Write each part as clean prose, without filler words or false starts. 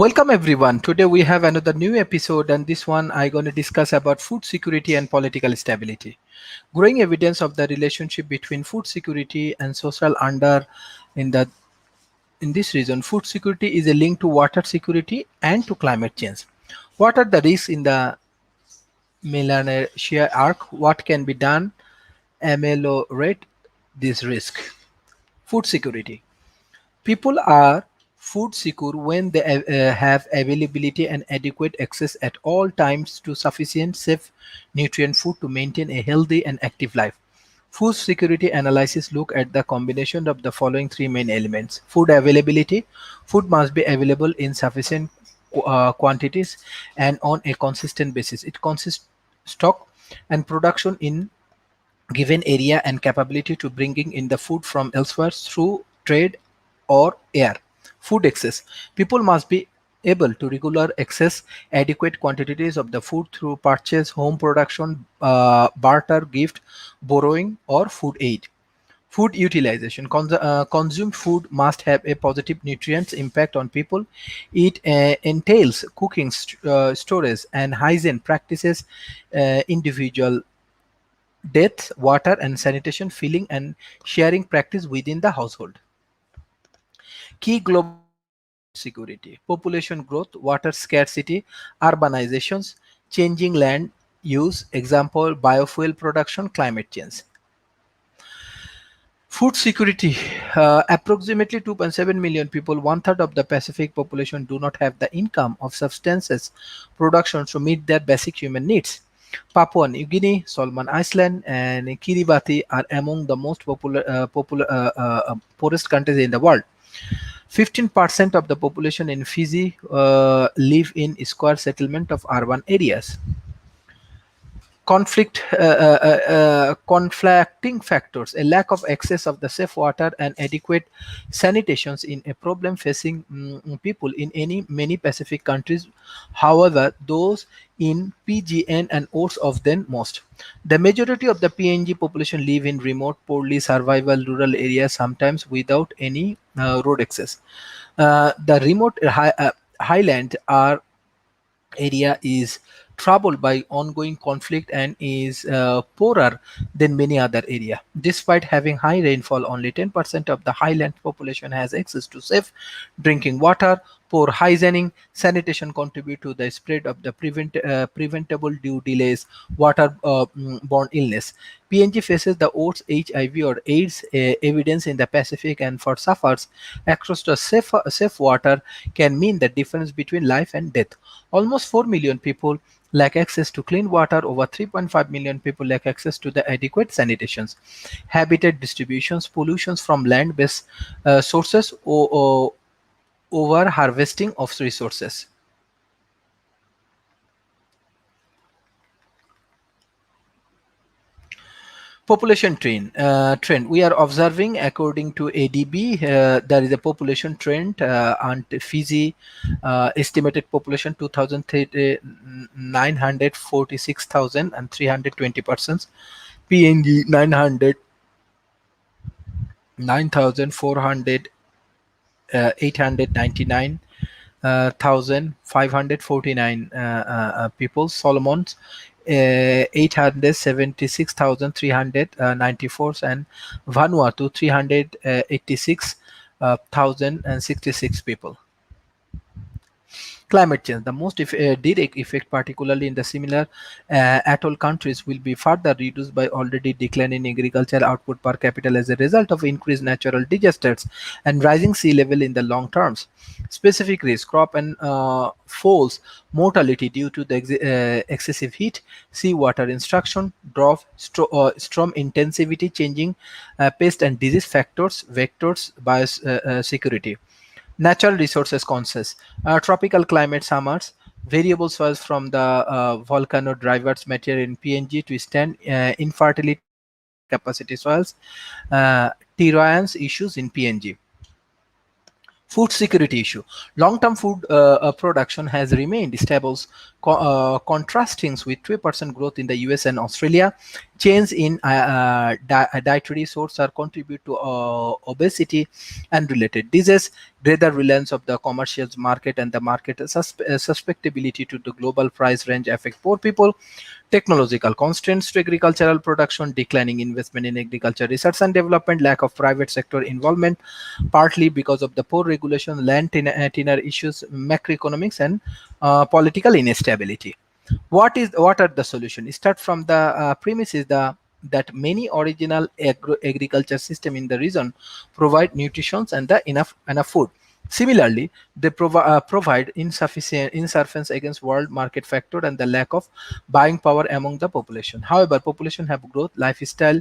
Welcome everyone. Today we have another new episode, and this one I'm going to discuss about food security and political stability. Growing evidence of the relationship between food security and social under in the in this region. Food security is a link to water security and to climate change. What are the risks in the Malaysia arc? What can be done ameliorate this risk? Food security. People are food secure when they have availability and adequate access at all times to sufficient, safe, nutrient food to maintain a healthy and active life. Food security analysis look at the combination of the following three main elements. Food availability. Food must be available in sufficient quantities and on a consistent basis. It consists stock and production in given area and capability to bringing in the food from elsewhere through trade or air. Food access. People must be able to regular access adequate quantities of the food through purchase, home production, barter, gift, borrowing, or food aid. Food utilization. Consumed food must have a positive nutrients impact on people. It entails cooking, storage, and hygiene practices, individual death, water and sanitation, filling and sharing practice within the household. Key global security, population growth, water scarcity, urbanizations, changing land use, example biofuel production, climate change. Food security. Approximately 2.7 million people, one third of the Pacific population, do not have the income of substances production to meet their basic human needs. Papua New Guinea, Solomon Island, and Kiribati are among the most poorest countries in the world. 15% of the population in Fiji live in square settlement of urban areas. Conflicting factors, a lack of access of the safe water and adequate sanitations in a problem facing people in many Pacific countries. However, those in PGN and ORS of them most. The majority of the PNG population live in remote, poorly survival rural areas, sometimes without any road access. The remote highland are area is troubled by ongoing conflict and is poorer than many other area. Despite having high rainfall, only 10% of the highland population has access to safe drinking water. Poor hygiene, sanitation contribute to the spread of the preventable due delays, water-borne illness. PNG faces the worst HIV or AIDS evidence in the Pacific, and for suffers across the safe water can mean the difference between life and death. Almost 4 million people lack access to clean water. Over 3.5 million people lack access to the adequate sanitations. Habitat distributions, pollutions from land-based sources, or over harvesting of resources. Population trend. We are observing according to ADB. There is a population trend. And Fiji estimated population 946,320 persons. PNG 9,400 899,549 people. Solomons 876,394, and Vanuatu 386,066 people. Climate change. The most direct effect, particularly in the similar atoll countries, will be further reduced by already declining agricultural output per capita as a result of increased natural disasters and rising sea level in the long terms. Specific risk: crop and fowls mortality due to the excessive heat, seawater instruction, drought, storm intensity, changing pest and disease factors, vectors, biosecurity. Natural resources conscious, tropical climate summers, variable soils from the volcano drivers material in PNG to stand infertility and capacity soils, terrains issues in PNG. Food security issue. Long-term food production has remained stable, contrasting with 3% growth in the US and Australia. Change in dietary sources are contribute to obesity and related diseases. Greater reliance of the commercial market and the market susceptibility to the global price range affect poor people. Technological constraints to agricultural production, declining investment in agriculture research and development, lack of private sector involvement, partly because of the poor regulation, land tenure issues, macroeconomics, and political instability. What are the solutions? Start from the premise is the that many original agriculture system in the region provide nutrition and the enough food. Similarly, they provide insufficiency against world market factor and the lack of buying power among the population. However, population have growth, lifestyle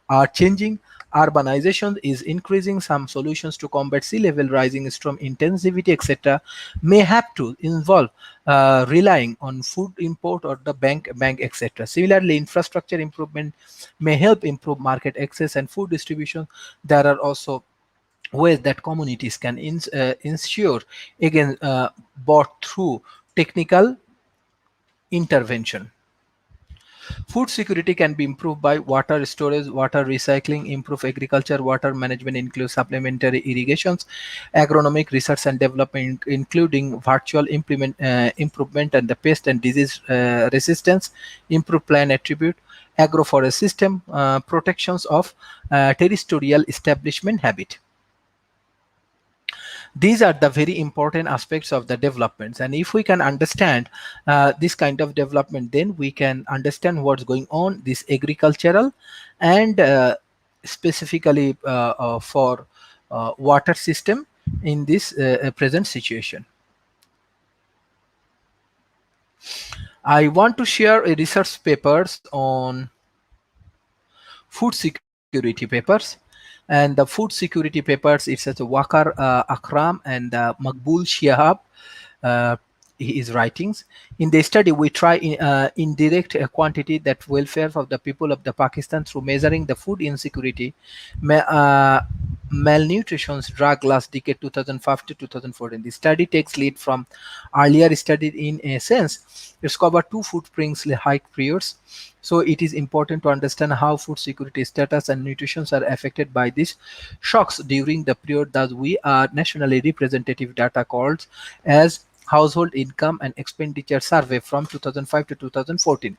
are changing, urbanization is increasing. Some solutions to combat sea level rising, storm intensivity, etc., may have to involve relying on food import or the bank etc. Similarly, infrastructure improvement may help improve market access and food distribution. There are also ways that communities can ensure again bought through technical intervention. Food security can be improved by water storage, water recycling, improve agriculture, water management includes supplementary irrigations, agronomic research and development, including virtual improvement and the pest and disease resistance, improve plant attribute, agroforest system, protections of terrestrial establishment habit. These are the very important aspects of the developments, and if we can understand this kind of development, then we can understand what's going on this agricultural and specifically for water system in this present situation. I want to share a research papers on food security papers, and the food security papers, it's as a Wakar Akram and Makbul Shihab, uh, his writings. In the study, we try indirect quantity that welfare of the people of the Pakistan through measuring the food insecurity, ma- uh, malnutrition, drug last decade 2005 to 2014. The study takes lead from earlier study in a sense. It's covered two footprints hike periods. So it is important to understand how food security status and nutrition are affected by these shocks during the period that we are nationally representative data called as Household Income and Expenditure Survey from 2005 to 2014.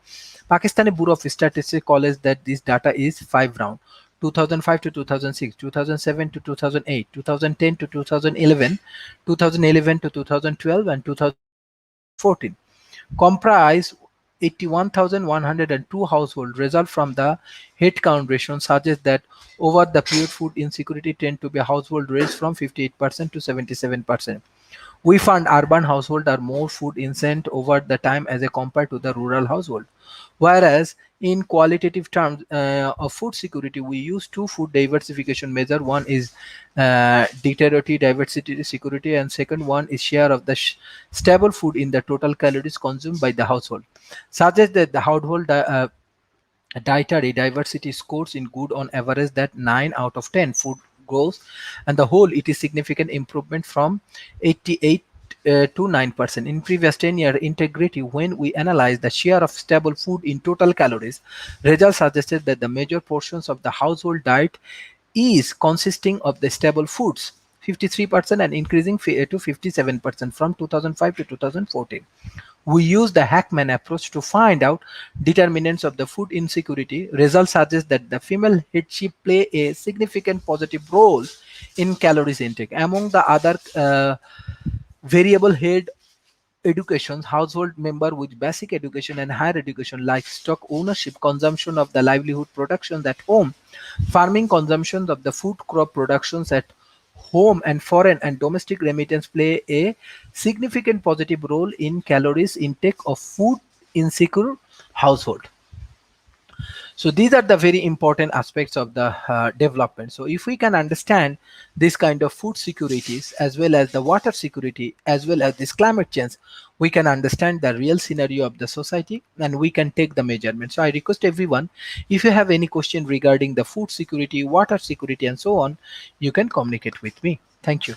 Pakistani Bureau of Statistics calls that this data is 5 round: 2005 to 2006, 2007 to 2008, 2010 to 2011, 2011 to 2012, and 2013 to 2014. Comprise 81,102 households. Result from the head count ratio suggests that over the period food insecurity tend to be household raised from 58% to 77%. We found urban households are more food instant over the time as a compared to the rural household. Whereas in qualitative terms of food security, we use two food diversification measure. One is deteriorative diversity security, and second one is share of the stable food in the total calories consumed by the household. Suggests that the household dietary diversity scores in good on average that 9 out of 10 food goes, and the whole it is significant improvement from 88 to 9% in previous 10-year integrity. When we analyze the share of stable food in total calories, results suggested that the major portions of the household diet is consisting of the stable foods, 53%, and increasing to 57% from 2005 to 2014. We use the Hackman approach to find out determinants of the food insecurity. Results suggest that the female headship play a significant positive role in calories intake. Among the other variable head education, household member with basic education and higher education, livestock ownership, consumption of the livelihood productions at home, farming consumption of the food crop productions at home, and foreign and domestic remittance play a significant positive role in calories intake of food insecure household. So these are the very important aspects of the development. So if we can understand this kind of food securities as well as the water security as well as this climate change, we can understand the real scenario of the society and we can take the measurement. So I request everyone, if you have any question regarding the food security, water security, and so on, you can communicate with me. Thank you.